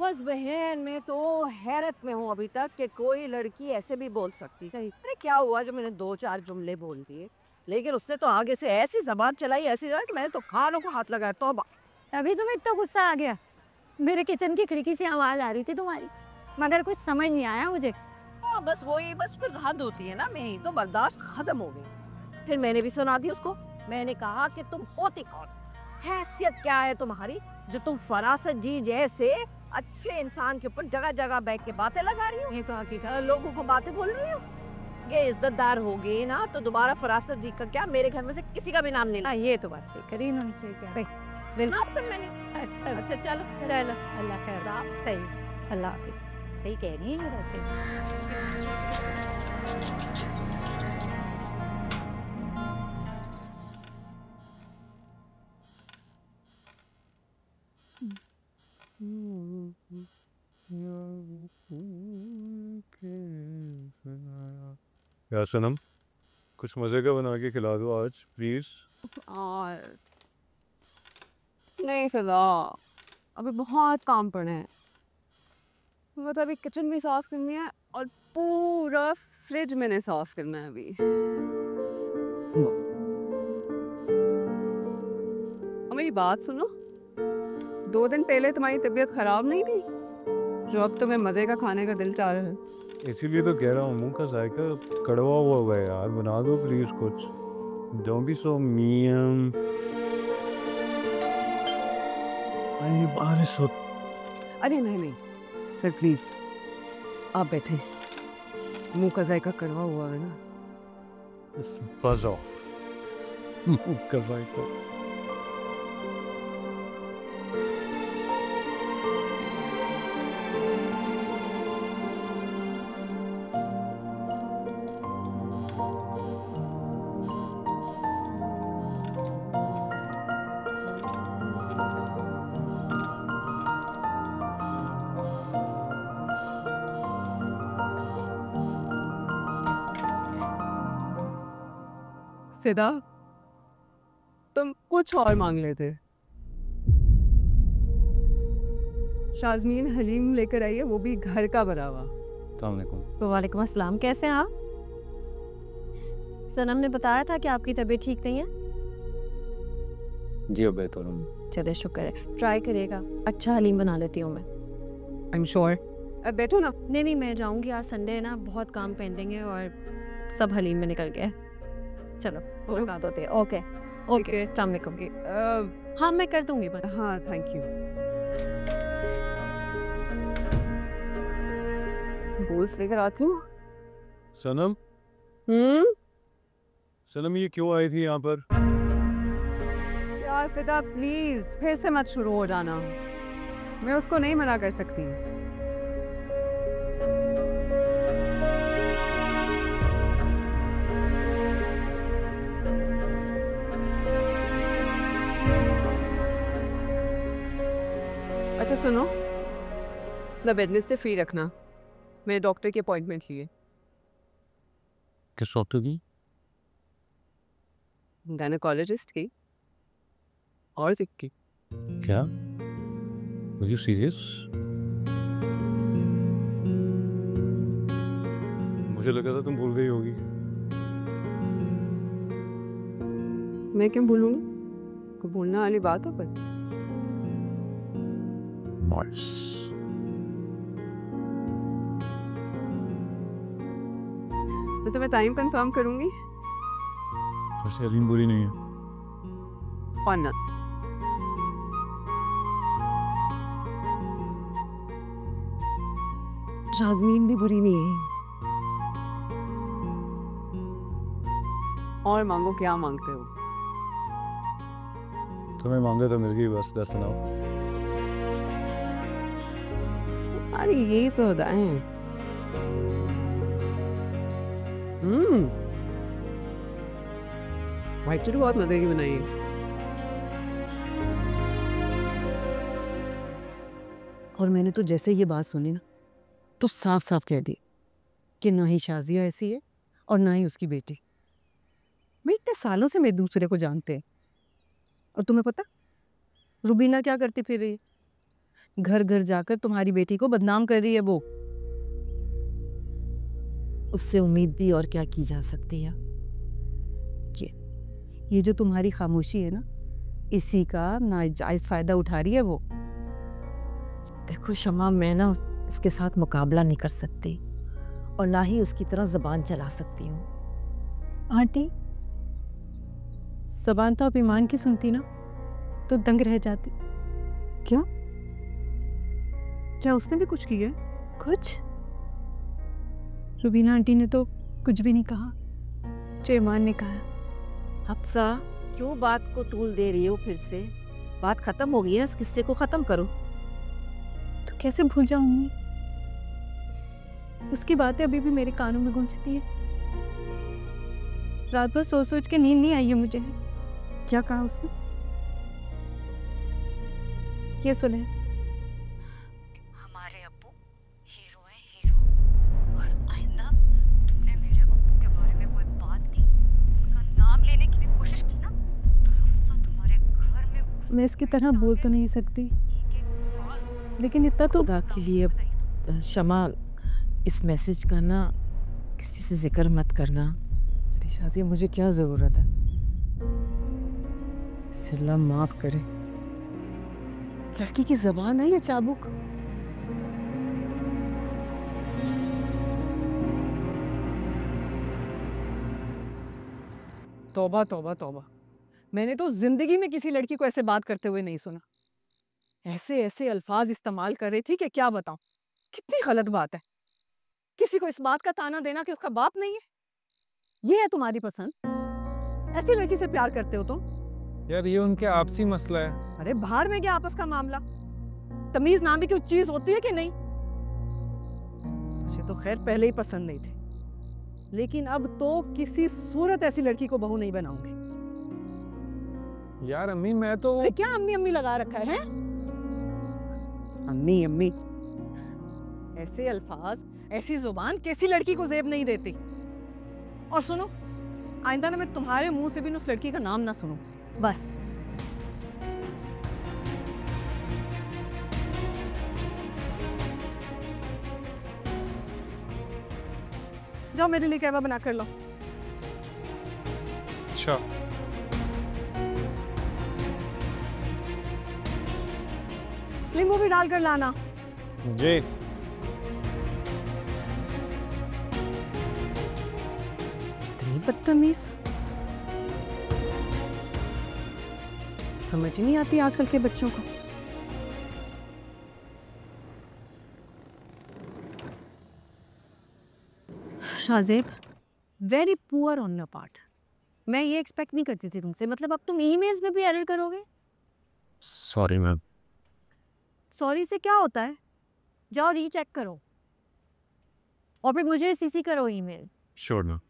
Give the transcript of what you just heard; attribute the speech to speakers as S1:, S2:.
S1: बस बहन, मैं तो हैरत में हूँ अभी तक कि कोई लड़की ऐसे भी बोल सकती है। अरे क्या हुआ जो मैंने दो चार जुमले बोल दिए, लेकिन उसने तो आगे से ऐसी जबान चलाई, ऐसी जबान कि मैंने तो कानों को हाथ लगाया। तो
S2: अभी तुम्हें इतना गुस्सा आ गया? मेरे किचन की खिड़की से आवाज आ रही थी तुम्हारी, मगर कुछ समझ नहीं आया मुझे।
S1: हाँ, बस वही, बस फिर हद होती है ना, मेरी तो बर्दाश्त खत्म हो गई। फिर मैंने भी सुना दी उसको। मैंने कहा कि तुम होती कौन, हैसियत क्या है तुम्हारी, जो तुम फरासत जी जैसे अच्छे इंसान के ऊपर जगह जगह बैठ के बातें लगा रही हो। ये तो हकीकत, लोगों को बातें बोल रही हो। ये इज्जतदार हो गई ना तो दोबारा फरासत जी का क्या, मेरे घर में से किसी का भी नाम नहीं।
S2: ये तो बात सही करी इन्होंने, सही कहा भाई।
S1: मैंने
S2: अच्छा
S1: अच्छा चलो
S2: चलो, अल्लाह खैर। सही, अल्लाह हाफिज। सही कह रही है ये वैसे।
S3: यार सनम, कुछ मजे का बना के खिला दो आज प्लीज।
S1: और नहीं फिदा, अभी बहुत काम पड़े हैं। मतलब अभी किचन भी साफ करनी है और पूरा फ्रिज मैंने साफ करना है अभी। और मेरी बात सुनो, 2 दिन पहले तुम्हारी तबीयत खराब नहीं थी, जो अब तुम्हें मजे का खाने का दिल चाह रहा है।
S3: इसीलिए तो कह रहा हूँ, मुंह का जायका कड़वा हुआ है यार, बना दो प्लीज कुछ। Don't be so meme. बारिश हो।
S1: अरे नहीं नहीं सर, प्लीज आप बैठे। मुंह का जायका कड़वा हुआ है ना।
S3: बज ऑफ। मुंह का जायका।
S1: फिदा, तुम कुछ और मांग लेते। शाज़मीन हलीम लेकर आई है, वो भी घर का बना हुआ।
S2: तो वालेकुम अस्सलाम, कैसे हैं आप? सनम ने बताया था कि आपकी तबीयत ठीक नहीं है।
S3: जी अब बेहतर हूँ।
S2: चले शुक्र है, ट्राई करिएगा, अच्छा हलीम बना लेती हूँ मैं।
S1: I am sure. अब बैठो ना।
S2: नहीं नहीं, मैं जाऊँगी, आज संडे है ना, बहुत काम पेंडिंग है और सब हलीम में निकल गया है। चलो मुलाकात होती है। ओके ओके, अस्सलाम वालेकुम। हाँ मैं कर दूँगी बस।
S1: हाँ थैंक यू। बोल्स लेकर आती हूँ।
S3: सनम, सनम ये क्यों आई थी यहाँ पर?
S1: यार फिदा प्लीज फिर से मत शुरू हो जाना, मैं उसको नहीं मना कर सकती। अच्छा सुनो, ना वेडनेसडे फ्री रखना, मेरे डॉक्टर की अपॉइंटमेंट लिए।
S3: किस डॉक्टर की?
S1: गायनेकोलॉजिस्ट की और सिक की।
S3: क्या? Are you serious? मुझे लगा था तुम भूल गई होगी।
S1: मैं क्यों भूलूंगी, कोई भूलने वाली बात हो पर।
S3: Nice.
S1: तो मैं टाइम कंफर्म करूंगी।
S3: वैसे अलीम बुरी नहीं है।
S1: और ना शाज़मीन भी बुरी नहीं है। और मांगो, क्या मांगते हो?
S3: तुम्हें मांगा तो मिल गई, बस that's enough.
S1: अरे यही तो होता है। व्हाइट चटनी बहुत मजे की बनाई है।
S4: और मैंने तो जैसे ये बात सुनी ना, तो साफ साफ कह दी कि ना ही शाजिया ऐसी है और ना ही उसकी बेटी। मैं इतने सालों से मैं एक दूसरे को जानते हैं, और तुम्हें पता रुबीना क्या करती फिर रही है? घर घर जाकर तुम्हारी बेटी को बदनाम कर रही है वो।
S1: उससे उम्मीद भी और क्या की जा सकती है।
S4: ये जो तुम्हारी खामोशी है ना, इसी का नाजायज फायदा उठा रही है वो।
S1: देखो शमा, मैं ना इसके साथ मुकाबला नहीं कर सकती और ना ही उसकी तरह ज़बान चला सकती हूँ।
S4: आंटी, ज़बान तो आप ईमान की सुनती ना तो दंग रह जाती। क्या क्या उसने भी कुछ किया? कुछ? रुबीना आंटी ने तो कुछ भी नहीं कहा जो ईमान ने कहा।
S1: हफ्सा, क्यों बात को तूल दे रही हो? फिर से बात खत्म हो गई है, इस किस्से को खत्म करो।
S4: तो कैसे भूल जाऊंगी? उसकी बातें अभी भी मेरे कानों में गूंजती है। रात भर सोच सोच के नींद नहीं आई है मुझे। क्या कहा उसने? ये सुने,
S1: हमारे अब्बू हीरो है, हीरो। और आइंदा तुमने मेरे अब्बू के बारे में कोई बात की, उनका नाम लेने की भी कोशिश की ना, तो हफ्सा तुम्हारे घर में
S4: मैं इसकी तरह बोल तो नहीं सकती, लेकिन इतना तो
S1: खुदा के लिए शमा, इस मैसेज का ना किसी से जिक्र मत करना।
S4: अरे शाज़िया, मुझे क्या ज़रूरत है? अल्लाह माफ़ करे। लड़की की ज़बान है या चाबुक? तौबा तौबा तौबा, मैंने तो जिंदगी में किसी लड़की को ऐसे बात करते हुए नहीं सुना। ऐसे ऐसे अल्फाज इस्तेमाल कर रही थी कि क्या बताऊं। कितनी गलत बात है किसी को इस बात का ताना देना कि उसका बाप नहीं है। ये है तुम्हारी पसंद? ऐसी लड़की से प्यार करते हो तुम?
S3: यार ये उनके आपसी मसला है।
S4: अरे बाहर में क्या आपस का मामला? तमीज नाम की कोई चीज होती है कि नहीं? मुझे तो खैर पहले ही पसंद नहीं थी, लेकिन अब तो किसी सूरत ऐसी लड़की को बहू नहीं बनाऊंगी।
S3: यार अम्मी, मैं तो
S4: अरे क्या अम्मी अम्मी लगा रखा है? अम्मी अम्मी, ऐसे अल्फाज, ऐसी जुबान कैसी लड़की को जेब नहीं देती। और सुनो, आइंदा ना मैं तुम्हारे मुंह से भी उस लड़की का नाम ना सुनूं, बस। जाओ मेरे लिए कहवा बना कर लो।
S3: अच्छा
S4: नींबू भी डालकर लाना।
S3: जी।
S4: इतनी बदतमीज, समझ नहीं आती आजकल के बच्चों को।
S2: Shahzeb, very poor on your part. मैं ये एक्सपेक्ट नहीं करती थी तुमसे। मतलब अब तुम ईमेल्स में भी एरर करोगे?
S3: Sorry ma'am.
S2: सॉरी से क्या होता है? जाओ रीचेक करो और फिर मुझे सीसी करो ईमेल।
S3: Sure ma'am.